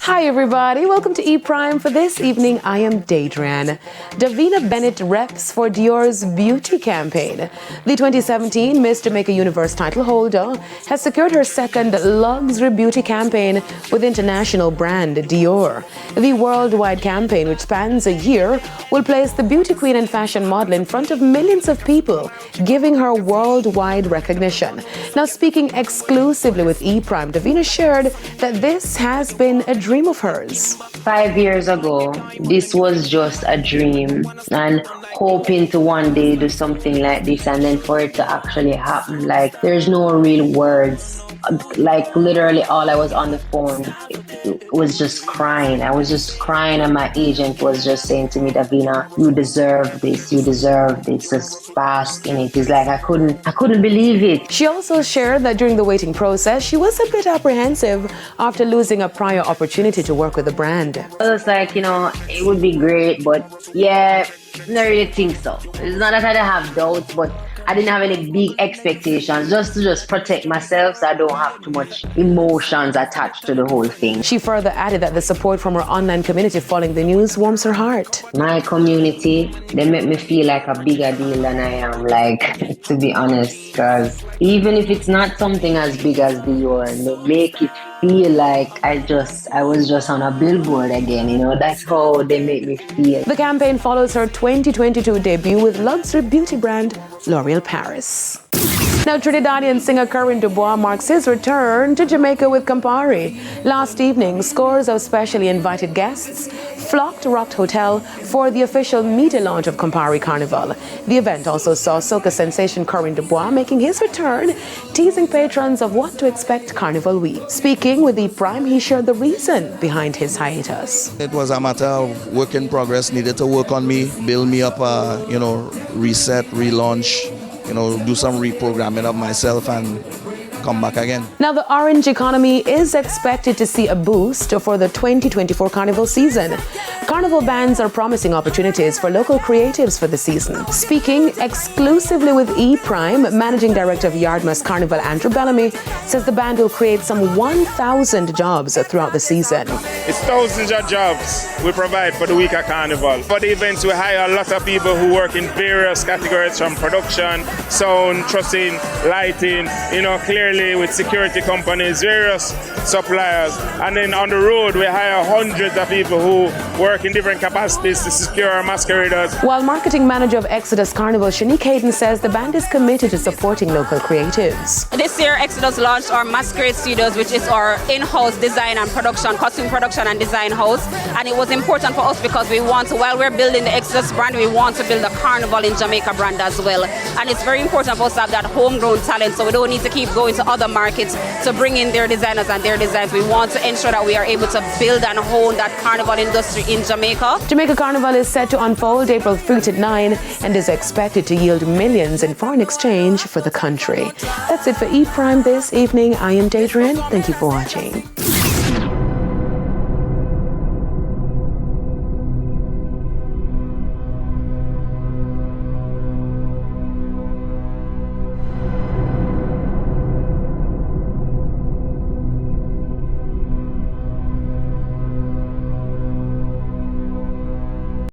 Hi everybody, welcome to E-Prime. For this evening, I am Daedran. Davina Bennett reps for Dior's beauty campaign. The 2017 Miss Jamaica Universe title holder has secured her second luxury beauty campaign with international brand Dior. The worldwide campaign, which spans a year, will place the beauty queen and fashion model in front of millions of people, giving her worldwide recognition. Now, speaking exclusively with E-Prime, Davina shared that this has been a dream of hers. 5 years ago, this was just a dream and hoping to one day do something like this, and then for it to actually happen, like there's no real words. Like literally all I was on the phone was just crying. I was just crying, and my agent was just saying to me, Davina, you deserve this, just bask in it. It's like I couldn't believe it. She also shared that during the waiting process, she was a bit apprehensive after losing a prior opportunity to work with the brand. I was like, it would be great, but yeah, I don't really think so. It's not that I don't have doubts, but I didn't have any big expectations, just to protect myself so I don't have too much emotions attached to the whole thing. She further added that the support from her online community following the news warms her heart. My community, they make me feel like a bigger deal than I am, like, to be honest, because even if it's not something as big as Dior, they make it feel like I was just on a billboard again, that's how they make me feel. The campaign follows her 2022 debut with luxury beauty brand L'Oreal Paris. Now, Trinidadian singer Corinne Dubois marks his return to Jamaica with Campari. Last evening, scores of specially invited guests flocked to Rock Hotel for the official media launch of Campari Carnival. The event also saw soca sensation Corinne Dubois making his return, teasing patrons of what to expect Carnival week. Speaking with E-Prime, he shared the reason behind his hiatus. It was a matter of work in progress, needed to work on me, build me up, reset, relaunch, do some reprogramming of myself and come back again. Now, the orange economy is expected to see a boost for the 2024 Carnival season. Carnival bands are promising opportunities for local creatives for the season. Speaking exclusively with E-Prime, Managing Director of Yardmas Carnival Andrew Bellamy says the band will create some 1,000 jobs throughout the season. It's thousands of jobs we provide for the week of Carnival. For the events, we hire a lot of people who work in various categories, from production, sound, trussing, lighting, clearly with security companies, various suppliers. And then on the road, we hire hundreds of people who work in different capacities to secure our masqueraders. While marketing manager of Exodus Carnival, Shanique Hayden, says the band is committed to supporting local creatives. This year, Exodus launched our Masquerade Studios, which is our in-house design and production, costume production and design house. And it was important for us because while we're building the Exodus brand, we want to build a Carnival in Jamaica brand as well. And it's very important for us to have that homegrown talent, so we don't need to keep going to other markets to bring in their designers and their designs. We want to ensure that we are able to build and hone that Carnival industry in Jamaica. Jamaica Carnival is set to unfold April 3 to 9 and is expected to yield millions in foreign exchange for the country. That's it for E-Prime this evening. I am Daedran. Thank you for watching.